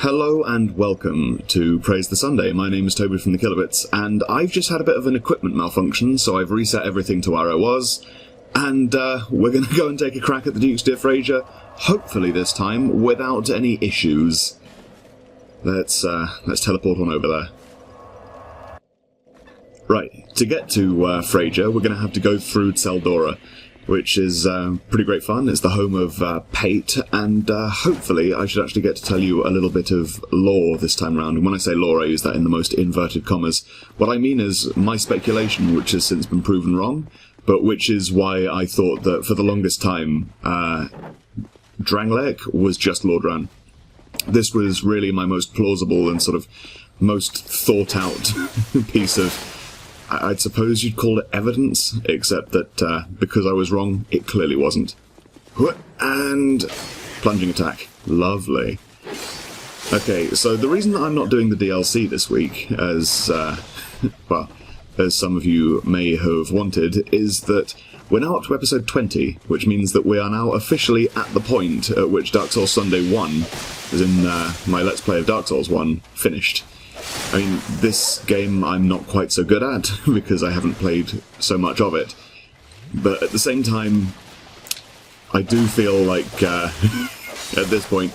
Hello and welcome to Praise the Sunday. My name is Toby from the Kilobits, and I've just had a bit of an equipment malfunction, so I've reset everything to where it was, and we're going to go and take a crack at the Duke's dear Freja, hopefully this time without any issues. Let's teleport on over there. Right, to get to Freja, we're going to have to go through Tseldora, which is pretty great fun. It's the home of Pt, and hopefully I should actually get to tell you a little bit of lore this time round. And when I say lore, I use that in the most inverted commas. What I mean is my speculation, which has since been proven wrong, but which is why I thought that for the longest time Drangleic was just Lordran. This was really my most plausible and sort of most thought-out piece of, I'd suppose you'd call it evidence, except that because I was wrong, it clearly wasn't. And plunging attack. Lovely. Okay, so the reason that I'm not doing the DLC this week, as, well, as some of you may have wanted, is that we're now up to episode 20, which means that we are now officially at the point at which Dark Souls Sunday 1, as in my Let's Play of Dark Souls 1, finished. I mean, this game I'm not quite so good at, because I haven't played so much of it. But at the same time, I do feel like, at this point,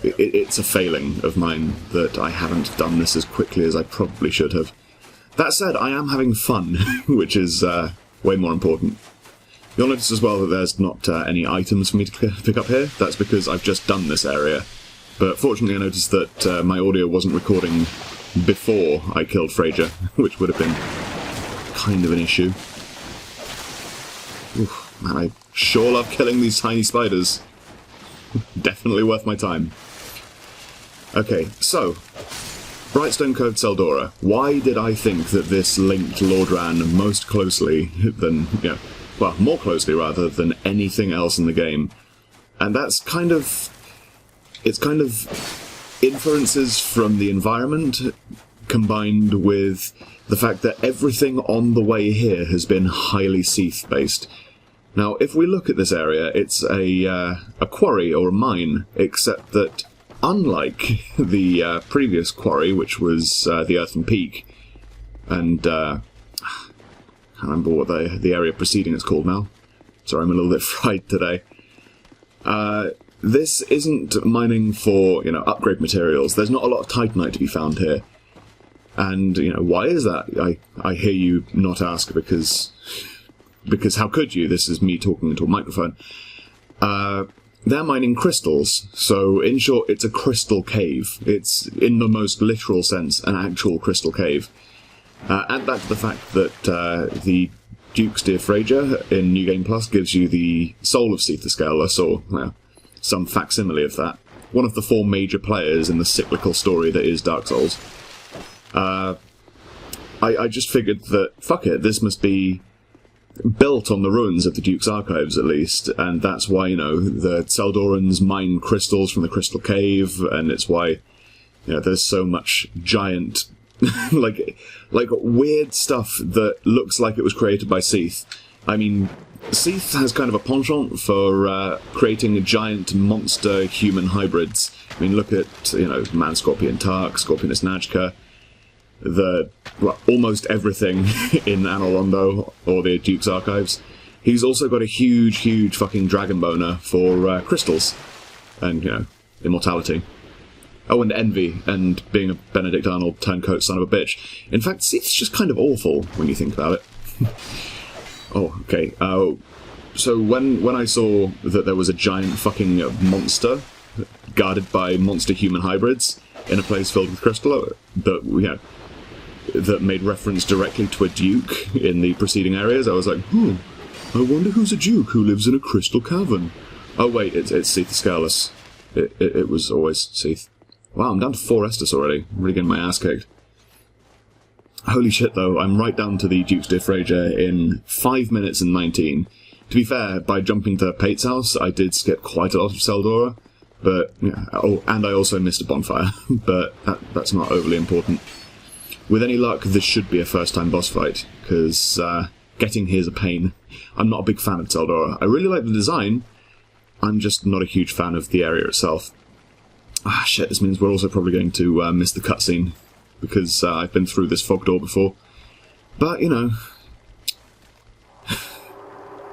it's a failing of mine that I haven't done this as quickly as I probably should have. That said, I am having fun, which is way more important. You'll notice as well that there's not any items for me to pick up here. That's because I've just done this area. But fortunately I noticed that my audio wasn't recording before I killed Freja, which would have been kind of an issue. Oof, man, I sure love killing these tiny spiders. Definitely worth my time. Okay, so, Brightstone Cove Tseldora. Why did I think that this linked Lordran most closely than, well, more closely rather than anything else in the game? And that's kind of... it's kind of inferences from the environment combined with the fact that everything on the way here has been highly Seath based. Now, if we look at this area, it's a quarry or a mine, except that unlike the previous quarry, which was the Earthen Peak, and I can't remember what the area preceding it's called now. Sorry, I'm a little bit fried today. This isn't mining for, upgrade materials. There's not a lot of titanite to be found here. And, why is that? I hear you not ask, because how could you? This is me talking into a microphone. They're mining crystals, so in short, it's a crystal cave. It's, in the most literal sense, an actual crystal cave. Add that to the fact that the Duke's dear Freja in New Game Plus gives you the soul of Seath the Scaleless, or, well, some facsimile of that. One of the 4 major players in the cyclical story that is Dark Souls. I just figured that, fuck it, this must be built on the ruins of the Duke's archives, at least, and that's why, the Tseldorans mine crystals from the Crystal Cave, and it's why, there's so much giant, like weird stuff that looks like it was created by Seath. I mean, Seath has kind of a penchant for creating giant monster-human hybrids. I mean, look at, Man-Scorpion Tark, Scorpionus Najka, almost everything in Anor Londo, or the Duke's Archives. He's also got a huge, huge fucking dragon boner for crystals, and, immortality. Oh, and envy, and being a Benedict Arnold turncoat son of a bitch. In fact, Seath's just kind of awful, when you think about it. Oh, okay. So when I saw that there was a giant fucking monster guarded by monster-human hybrids in a place filled with crystal that made reference directly to a duke in the preceding areas, I was like, I wonder who's a duke who lives in a crystal cavern. Oh wait, it's Seath the Scaleless. It was always Seath. Wow, I'm down to 4 Estus already. I'm really getting my ass kicked. Holy shit, though, I'm right down to the Duke's dear Freja in 5 minutes and 19. To be fair, by jumping to Pate's house, I did skip quite a lot of Tseldora, but, and I also missed a bonfire, but that's not overly important. With any luck, this should be a first-time boss fight, because getting here's a pain. I'm not a big fan of Tseldora. I really like the design, I'm just not a huge fan of the area itself. Ah, shit, this means we're also probably going to miss the cutscene, because I've been through this fog door before. But, you know,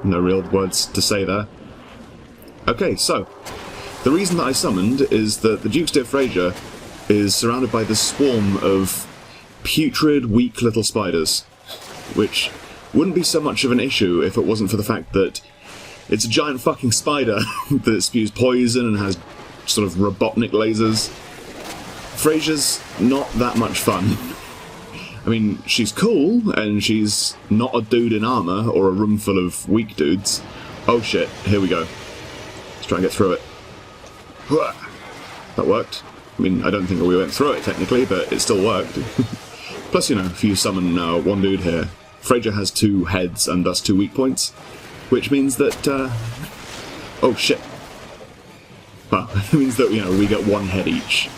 no real words to say there. Okay, so, the reason that I summoned is that the Duke's dear Freja is surrounded by this swarm of putrid, weak little spiders, which wouldn't be so much of an issue if it wasn't for the fact that it's a giant fucking spider that spews poison and has sort of Robotnik lasers. Freja's not that much fun. I mean, she's cool, and she's not a dude in armour or a room full of weak dudes. Oh shit, here we go. Let's try and get through it. That worked. I mean, I don't think we went through it technically, but it still worked. Plus, you know, if you summon one dude here, Freja has 2 heads and thus 2 weak points, which means that, oh shit. Well, it means that, you know, we get 1 head each.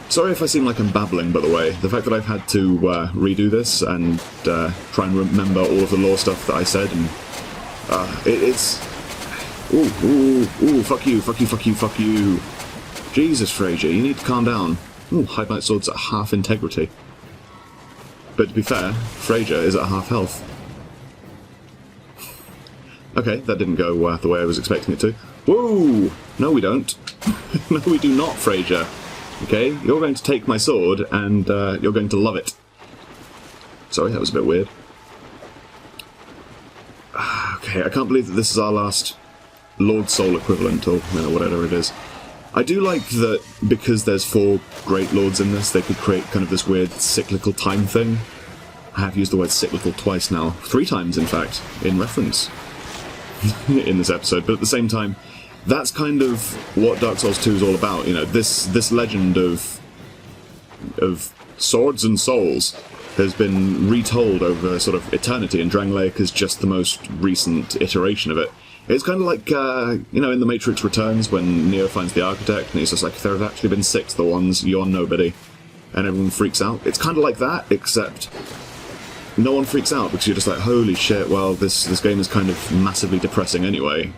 Sorry if I seem like I'm babbling, by the way. The fact that I've had to redo this and try and remember all of the lore stuff that I said, and it's... Ooh, fuck you, fuck you, fuck you, fuck you. Jesus, Freja, you need to calm down. Ooh, High Knight Sword's at half integrity. But to be fair, Freja is at half health. Okay, that didn't go the way I was expecting it to. Whoa! No, we don't. No, we do not, Freja. Okay, you're going to take my sword, and you're going to love it. Sorry, that was a bit weird. Okay, I can't believe that this is our last Lord Soul equivalent, or you know, whatever it is. I do like that because there's 4 Great Lords in this, they could create kind of this weird cyclical time thing. I have used the word cyclical twice now. 3 times, in fact, in reference in this episode. But at the same time, that's kind of what Dark Souls 2 is all about. You know, this legend of swords and souls has been retold over sort of eternity, and Drangleic is just the most recent iteration of it. It's kind of like, you know, in The Matrix Returns, when Neo finds the Architect, and he's just like, there have actually been 6 the ones, you're nobody. And everyone freaks out. It's kind of like that, except no one freaks out, because you're just like, holy shit, well, this game is kind of massively depressing anyway.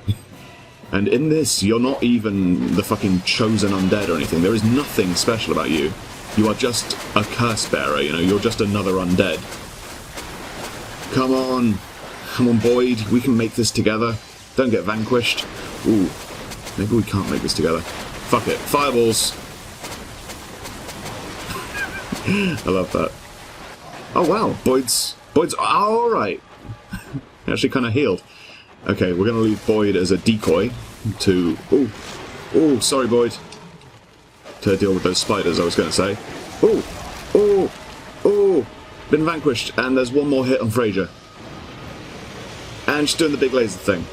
And in this, you're not even the fucking chosen undead or anything. There is nothing special about you. You are just a curse bearer, you know, you're just another undead. Come on, Boyd, we can make this together. Don't get vanquished. Ooh, maybe we can't make this together. Fuck it. Fireballs! I love that. Oh wow, Boyd's alright. Actually kind of healed. Okay, we're going to leave Boyd as a decoy to... Ooh, sorry Boyd. To deal with those spiders, I was going to say. Ooh, been vanquished, and there's 1 more hit on Freja. And she's doing the big laser thing.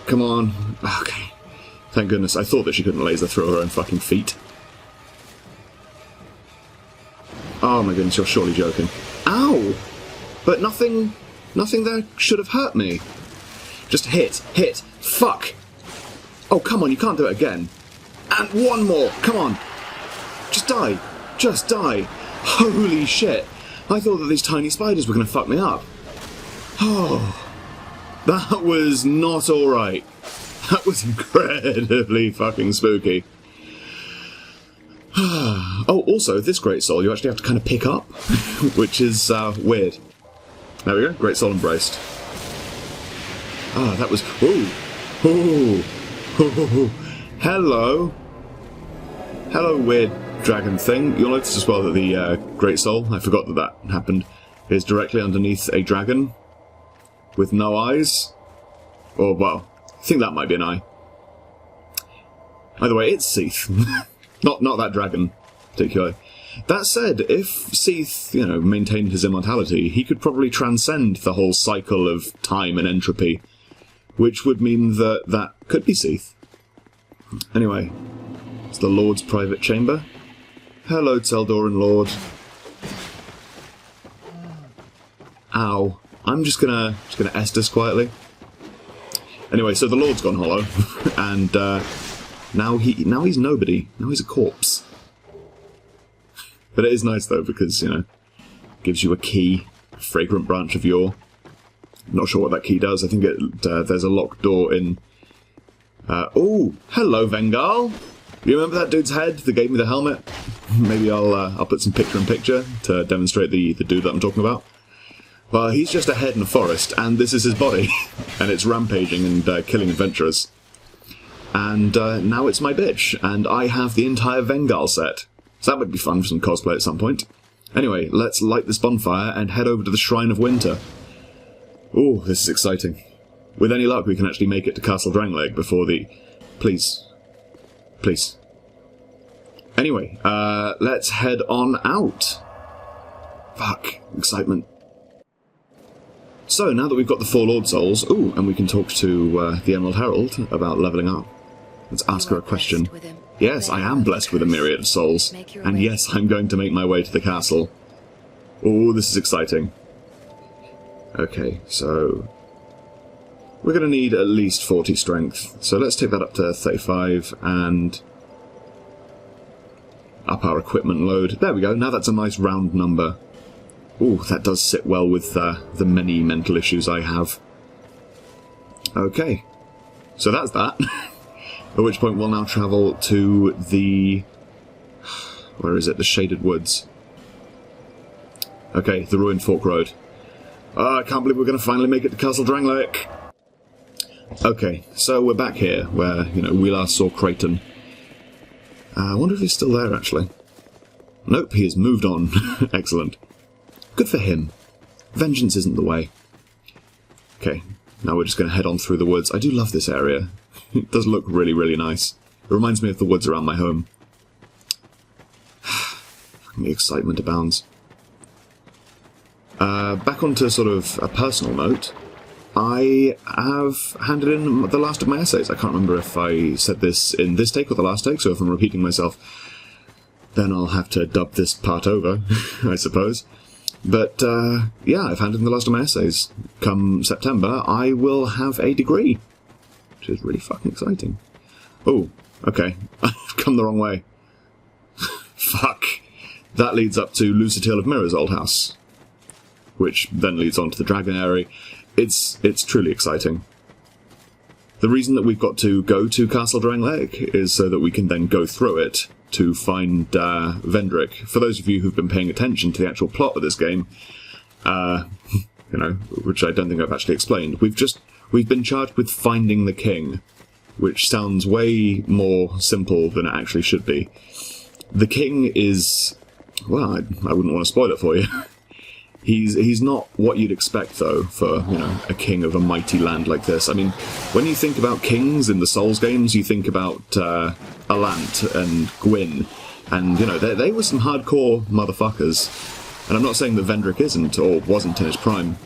Come on. Okay. Thank goodness. I thought that she couldn't laser through her own fucking feet. Oh my goodness, you're surely joking. Ow! But nothing there should have hurt me. Just hit. Fuck! Oh, come on, you can't do it again. And 1 more! Come on! Just die! Holy shit! I thought that these tiny spiders were going to fuck me up. Oh... That was not alright. That was incredibly fucking spooky. Oh, also, this Great Soul you actually have to kind of pick up, which is weird. There we go, Great Soul embraced. Ah, that was... Ooh. Hello. Hello, weird dragon thing. You'll notice as well that the Great Soul, I forgot that happened, is directly underneath a dragon. With no eyes? Or, well, I think that might be an eye. Either way, it's Seath. not that dragon, particularly. That said, if Seath, you know, maintained his immortality, he could probably transcend the whole cycle of time and entropy, which would mean that could be Seath. Anyway, it's the Lord's private chamber. Hello, Tseldoran Lord. Ow. I'm just gonna Estus quietly. Anyway, so the Lord's gone hollow, and now he's nobody. Now he's a corpse. But it is nice though, because you know, gives you a key, a fragrant branch of yore. Not sure what that key does. I think there's a locked door in. Oh, hello, Vengal. You remember that dude's head that gave me the helmet? Maybe I'll put some picture-in-picture to demonstrate the dude that I'm talking about. Well, he's just a head in a forest, and this is his body. And it's rampaging and killing adventurers. And now it's my bitch, and I have the entire Vengal set. So that would be fun for some cosplay at some point. Anyway, let's light this bonfire and head over to the Shrine of Winter. Ooh, this is exciting. With any luck, we can actually make it to Castle Drangleic before the... Please. Please. Anyway, let's head on out. Fuck, excitement. So, now that we've got the 4 Lord Souls, ooh, and we can talk to the Emerald Herald about levelling up. Let's ask her a question. Yes, I am blessed with a myriad of souls. And yes, I'm going to make my way to the castle. Oh, this is exciting. Okay, so... we're going to need at least 40 strength. So let's take that up to 35 and... up our equipment load. There we go, now that's a nice round number. Ooh, that does sit well with the many mental issues I have. Okay, so that's that. At which point we'll now travel to the... where is it? The Shaded Woods. Okay, the Ruined Fork Road. I can't believe we're going to finally make it to Castle Drangleic. Okay, so we're back here, where, you know, we last saw Creighton. I wonder if he's still there, actually. Nope, he has moved on. Excellent. Good for him. Vengeance isn't the way. Okay, now we're just going to head on through the woods. I do love this area. It does look really, really nice. It reminds me of the woods around my home. The excitement abounds. Back onto sort of a personal note, I have handed in the last of my essays. I can't remember if I said this in this take or the last take, so if I'm repeating myself, then I'll have to dub this part over, I suppose. But, yeah, I've handed in the last of my essays. Come September, I will have a degree, which is really fucking exciting. Oh, okay, I've come the wrong way. Fuck. That leads up to Lucitil of Mirror's old house, which then leads on to the Dragon Area. It's truly exciting. The reason that we've got to go to Castle Drangleic is so that we can then go through it to find Vendrick. For those of you who've been paying attention to the actual plot of this game, you know, which I don't think I've actually explained, we've been charged with finding the king, which sounds way more simple than it actually should be. The king is... well, I wouldn't want to spoil it for you. He's not what you'd expect, though, for, you know, a king of a mighty land like this. I mean, when you think about kings in the Souls games, you think about Alant and Gwyn, and, you know, they were some hardcore motherfuckers. And I'm not saying that Vendrick isn't, or wasn't in his prime,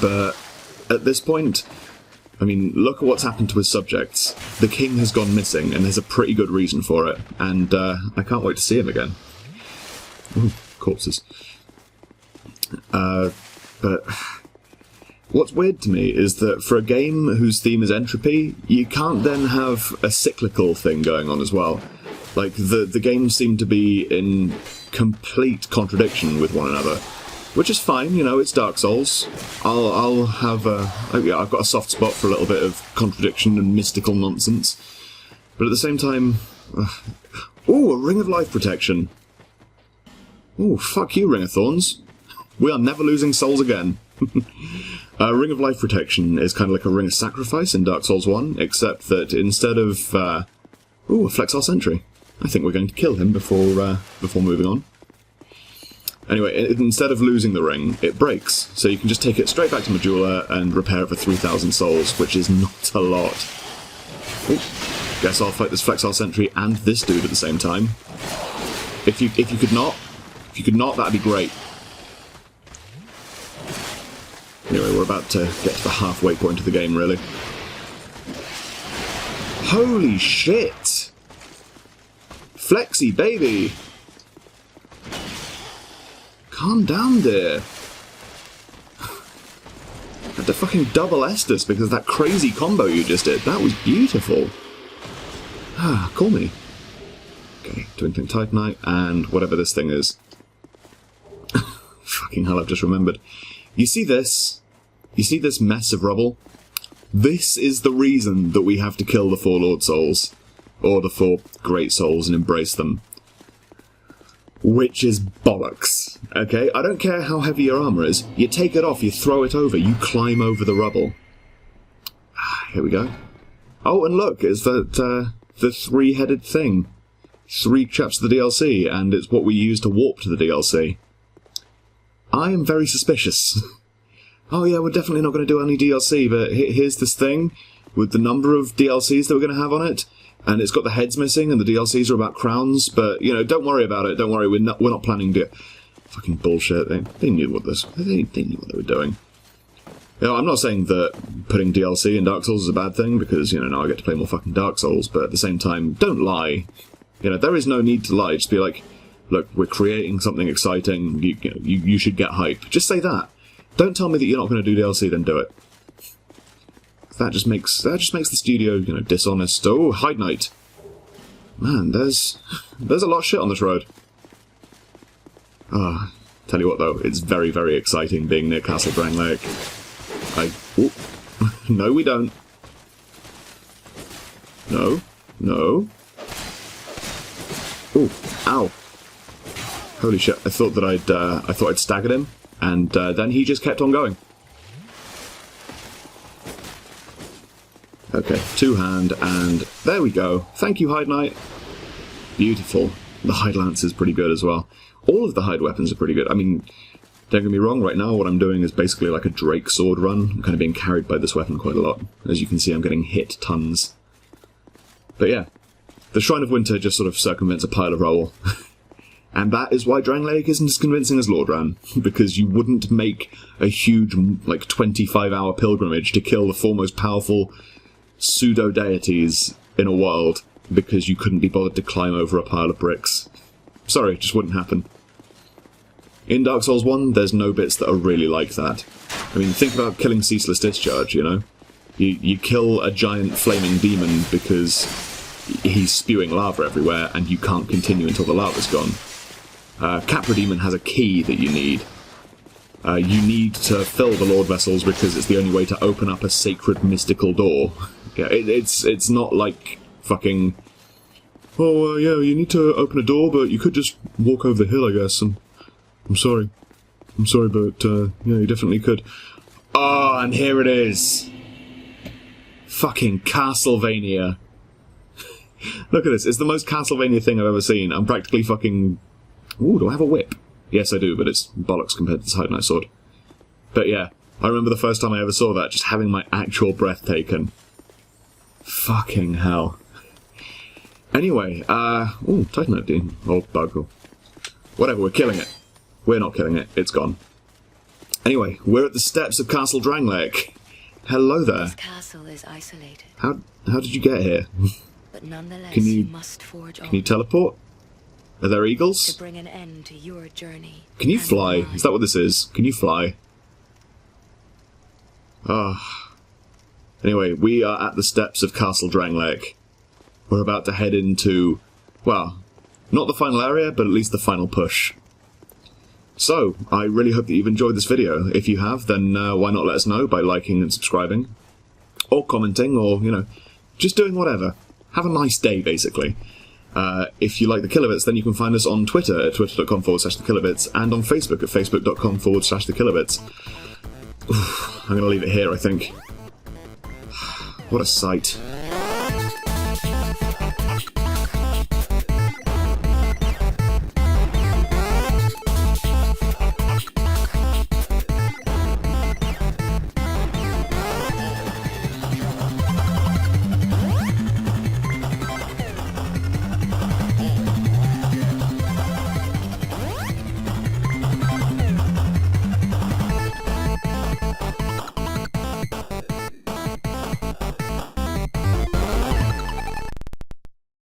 but at this point, I mean, look at what's happened to his subjects. The king has gone missing, and there's a pretty good reason for it, and I can't wait to see him again. Ooh, corpses. But what's weird to me is that for a game whose theme is entropy, you can't then have a cyclical thing going on as well. Like, the games seem to be in complete contradiction with one another, which is fine, you know, it's Dark Souls. I'll have yeah, I've got a soft spot for a little bit of contradiction and mystical nonsense. But at the same time... ooh, a Ring of Life Protection. Ooh, fuck you, Ring of Thorns. We are never losing souls again. Ring of Life Protection is kind of like a Ring of Sacrifice in Dark Souls 1, except that instead of... ooh, a Flexar Sentry. I think we're going to kill him before moving on. Anyway, instead of losing the ring, it breaks, so you can just take it straight back to Majula and repair it for 3,000 souls, which is not a lot. Ooh, guess I'll fight this Flexar Sentry and this dude at the same time. If you could not, that'd be great. Anyway, we're about to get to the halfway point of the game, really. Holy shit! Flexi, baby! Calm down, dear. Had to fucking double Estus because of that crazy combo you just did. That was beautiful. Ah, call me. Okay, Twinkling Titanite and whatever this thing is. Fucking hell, I've just remembered. You see this? You see this mess of rubble? This is the reason that we have to kill the 4 Lord Souls. or the 4 great souls and embrace them. Which is bollocks, okay? I don't care how heavy your armour is. You take it off, you throw it over, you climb over the rubble. Here we go. Oh, and look, it's that, the 3-headed thing. 3 chapters of the DLC, and it's what we use to warp to the DLC. I am very suspicious. Oh yeah, we're definitely not going to do any DLC, but here's this thing with the number of DLCs that we're going to have on it, and it's got the heads missing, and the DLCs are about crowns, but, you know, don't worry about it, don't worry, we're not planning to... Fucking bullshit, they knew what they knew what they were doing. You know, I'm not saying that putting DLC in Dark Souls is a bad thing, because, you know, now I get to play more fucking Dark Souls, but at the same time, don't lie. You know, there is no need to lie, just be like, look, we're creating something exciting, you should get hype. Just say that. Don't tell me that you're not going to do DLC, then do it. That just makes the studio, you know, dishonest. Oh, Hide Knight. Man, there's a lot of shit on this road. Ah, tell you what though, it's very, very exciting being near Castle Drangleic. No, we don't. No, no. Ooh, ow. Holy shit! I thought I'd staggered him, and then he just kept on going. Okay, 2-hand, and there we go. Thank you, Hide Knight. Beautiful. The Hide Lance is pretty good as well. All of the Hide weapons are pretty good. I mean, don't get me wrong, right now what I'm doing is basically like a Drake sword run. I'm kind of being carried by this weapon quite a lot. As you can see, I'm getting hit tons. But yeah, the Shrine of Winter just sort of circumvents a pile of rubble. And that is why Drangleic isn't as convincing as Lordran, because you wouldn't make a huge, like, 25-hour pilgrimage to kill the 4 most powerful pseudo-deities in a world because you couldn't be bothered to climb over a pile of bricks. Sorry, it just wouldn't happen. In Dark Souls 1, there's no bits that are really like that. I mean, think about killing Ceaseless Discharge, you know? You kill a giant flaming demon because he's spewing lava everywhere and you can't continue until the lava's gone. Capra Demon has a key that you need. You need to fill the Lord Vessels because it's the only way to open up a sacred mystical door. Yeah, it's not like fucking... Oh, yeah, you need to open a door, but you could just walk over the hill, I guess. I'm sorry. I'm sorry, but, yeah, you definitely could. Oh, and here it is. Fucking Castlevania. Look at this. It's the most Castlevania thing I've ever seen. I'm practically fucking... Ooh, do I have a whip? Yes, I do, but it's bollocks compared to this Hide Knight sword. But yeah, I remember the first time I ever saw that, just having my actual breath taken. Fucking hell. Anyway, ooh, Titan Knight Demon. Old bug. Whatever, we're killing it. We're not killing it, it's gone. Anyway, we're at the steps of Castle Drangleic. Hello there. This castle is isolated. How did you get here? But nonetheless, Can you must forge on. Can you teleport? Are there eagles? To bring an end to your journey. Can you fly? Is that what this is? Can you fly? Ah. Anyway, we are at the steps of Castle Drangleic. We're about to head into, well, not the final area, but at least the final push. So, I really hope that you've enjoyed this video. If you have, then why not let us know by liking and subscribing? Or commenting, or, you know, just doing whatever. Have a nice day, basically. If you like the Kilobits, then you can find us on Twitter at twitter.com/thekilobits and on Facebook at facebook.com/thekilobits. I'm going to leave it here, I think. What a sight.